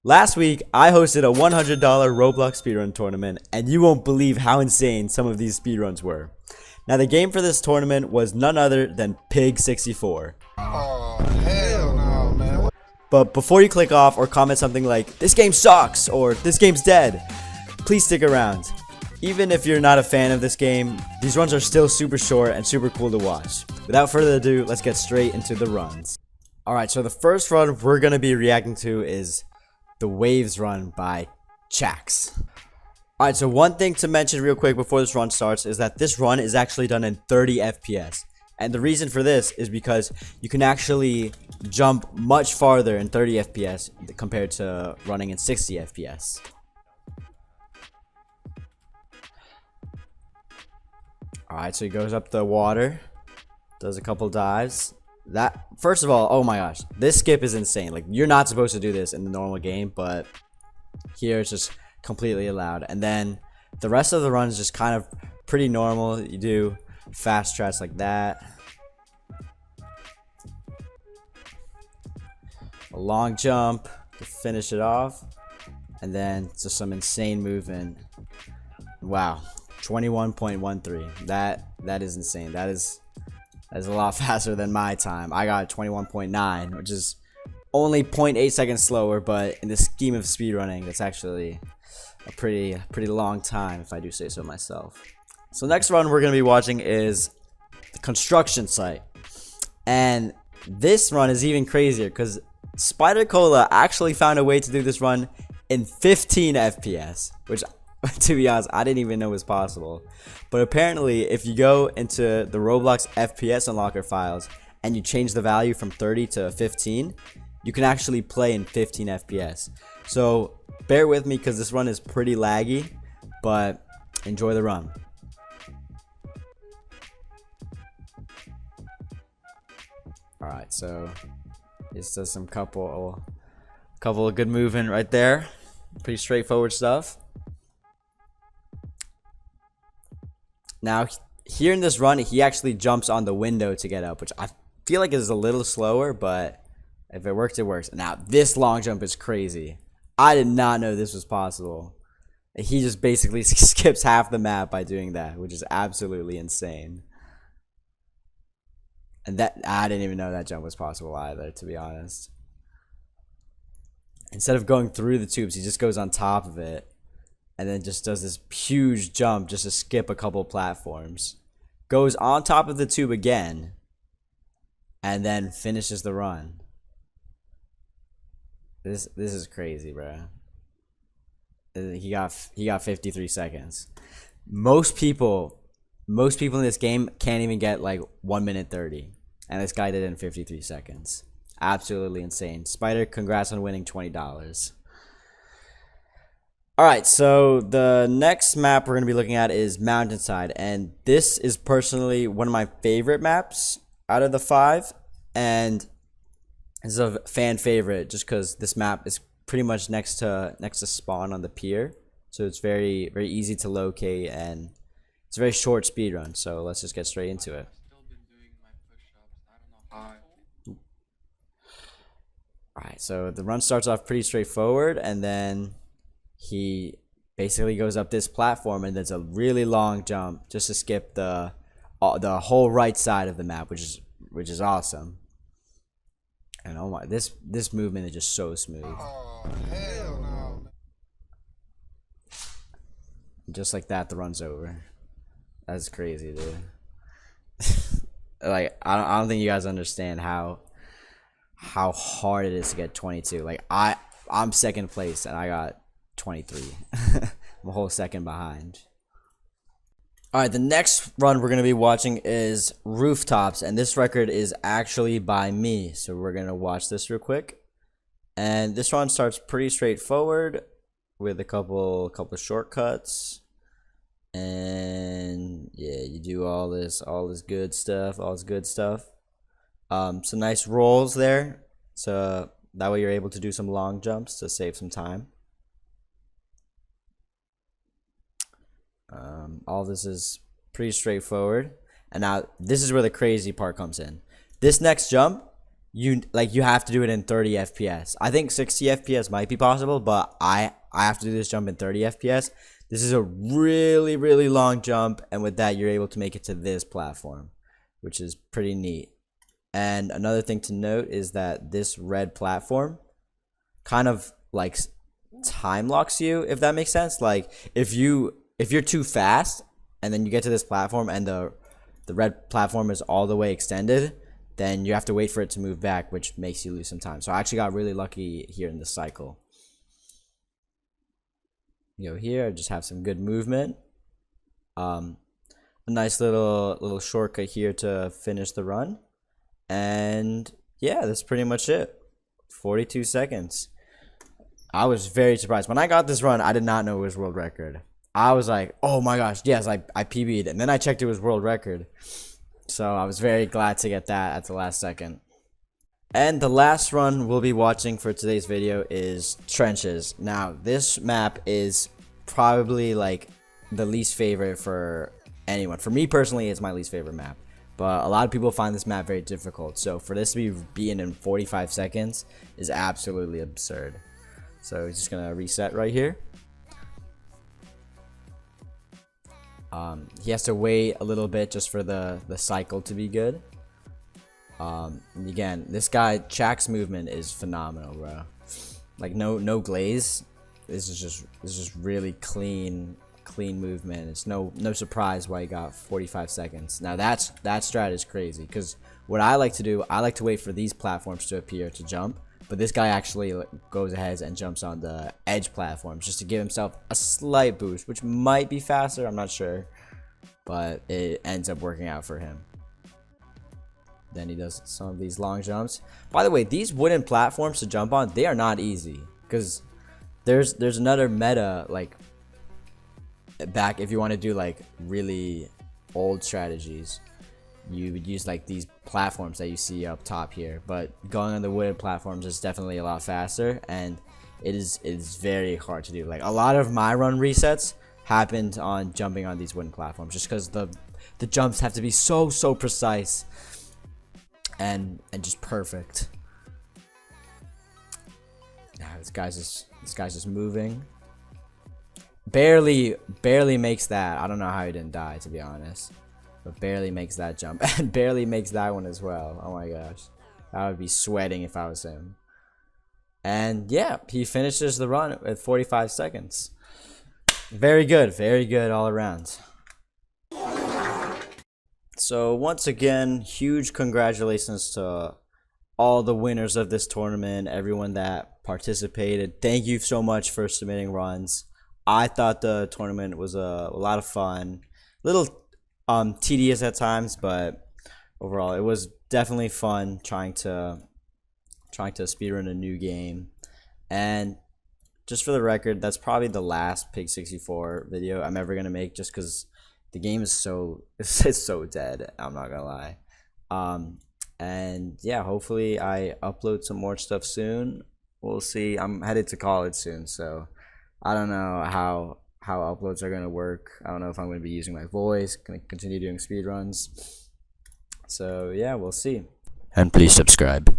Last week, I hosted a $100 Roblox speedrun tournament, and you won't believe how insane some of these speedruns were. Now, the game for this tournament was none other than Pig 64. Oh, hell no, man. But before you click off or comment something like, "This game sucks," or "This game's dead," please stick around. Even if you're not a fan of this game, these runs are still super short and super cool to watch. Without further ado, let's get straight into the runs. Alright, so the first run we're going to be reacting to is the Waves run by Chax. Alright, so one thing to mention real quick before this run starts is that this run is actually done in 30 FPS. And the reason for this is because you can actually jump much farther in 30 FPS compared to running in 60 FPS. Alright, so he goes up the water, does a couple dives. That, first of all, oh my gosh, this skip is insane. Like, you're not supposed to do this in the normal game, but here it's just completely allowed. And then the rest of the run is just kind of pretty normal. You do fast strats like that, a long jump to finish it off, and then just some insane movement. Wow, 21.13. That is insane. That is a lot faster than my time. I got 21.9, which is only 0.8 seconds slower, but in the scheme of speedrunning, that's actually a pretty long time, if I do say so myself. So next run we're going to be watching is the construction site. And this run is even crazier because Spider Cola actually found a way to do this run in 15 FPS, which, to be honest, I didn't even know was possible. But apparently, if you go into the Roblox FPS unlocker files and you change the value from 30 to 15, you can actually play in 15 FPS. So bear with me because this run is pretty laggy, but enjoy the run. Alright, so this does some couple of good movement right there. Pretty straightforward stuff. Now, here in this run, he actually jumps on the window to get up, which I feel like is a little slower, but if it works, it works. Now, this long jump is crazy. I did not know this was possible. He just basically skips half the map by doing that, which is absolutely insane. And that, I didn't even know that jump was possible either, to be honest. Instead of going through the tubes, he just goes on top of it. And then just does this huge jump just to skip a couple platforms. Goes on top of the tube again. And then finishes the run. This is crazy, bro. He got 53 seconds. Most people in this game can't even get like 1 minute 30. And this guy did it in 53 seconds. Absolutely insane. Spider, congrats on winning $20. Alright, so the next map we're going to be looking at is Mountainside, and this is personally one of my favorite maps out of the 5, and it's a fan favorite just because this map is pretty much next to spawn on the pier, so it's very easy to locate, and it's a very short speed run, so let's just get straight into it. Alright, so the run starts off pretty straightforward, and then he basically goes up this platform and there's a really long jump just to skip the whole right side of the map, which is awesome. And oh my, this movement is just so smooth. Oh, hell no. Just like that, the run's over. That's crazy, dude. Like, I don't think you guys understand how hard it is to get 22. Like, I'm second place and I got 23. I'm a whole second behind. Alright, the next run we're going to be watching is Rooftops, and this record is actually by me, so we're going to watch this real quick. And this run starts pretty straightforward with a couple shortcuts, and yeah, you do all this good stuff, some nice rolls there, so that way you're able to do some long jumps to save some time. All this is pretty straightforward, and now this is where the crazy part comes in. This next jump you have to do it in 30 FPS. I think 60 FPS might be possible, but I have to do this jump in 30 FPS. This is a really, really long jump, and with that, you're able to make it to this platform, which is pretty neat. And another thing to note is that this red platform kind of like time locks you, if that makes sense. Like if you're too fast and then you get to this platform and the red platform is all the way extended, then you have to wait for it to move back, which makes you lose some time. So I actually got really lucky here in this cycle. You go here, just have some good movement. A nice little shortcut here to finish the run. And yeah, that's pretty much it. 42 seconds. I was very surprised. When I got this run, I did not know it was world record. I was like, oh my gosh, yes, I PB'd. And then I checked it was world record. So I was very glad to get that at the last second. And the last run we'll be watching for today's video is Trenches. Now, this map is probably like the least favorite for anyone. For me personally, it's my least favorite map. But a lot of people find this map very difficult. So for this to be beaten in 45 seconds is absolutely absurd. So he's just gonna reset right here. He has to wait a little bit just for the cycle to be good. And again, this guy Chak's movement is phenomenal, bro. Like no glaze. This is just really clean movement. It's no surprise why he got 45 seconds. Now that strat is crazy, because what I like to do, I like to wait for these platforms to appear to jump, but this guy actually goes ahead and jumps on the edge platforms just to give himself a slight boost, which might be faster, I'm not sure, but it ends up working out for him. Then he does some of these long jumps. By the way, these wooden platforms to jump on, they are not easy, because there's another meta, like back if you want to do like really old strategies, you would use like these platforms that you see up top here, but going on the wooden platforms is definitely a lot faster, and it is very hard to do. Like a lot of my run resets happened on jumping on these wooden platforms, just because the jumps have to be so precise and just perfect. This guy's just moving. Barely makes that. I don't know how he didn't die, to be honest, but barely makes that jump and barely makes that one as well. Oh my gosh, I would be sweating if I was him. And yeah, he finishes the run with 45 seconds. Very good all around. So once again, huge congratulations to all the winners of this tournament, everyone that participated. Thank you so much for submitting runs. I thought the tournament was a lot of fun, a little tedious at times, but overall it was definitely fun trying to speedrun a new game. And just for the record, that's probably the last Pig 64 video I'm ever gonna make, just because the game is it's so dead, I'm not gonna lie. And yeah, hopefully I upload some more stuff soon. We'll see. I'm headed to college soon, so I don't know how uploads are gonna work. I don't know if I'm gonna be using my voice, gonna continue doing speedruns. So yeah, we'll see. And please subscribe.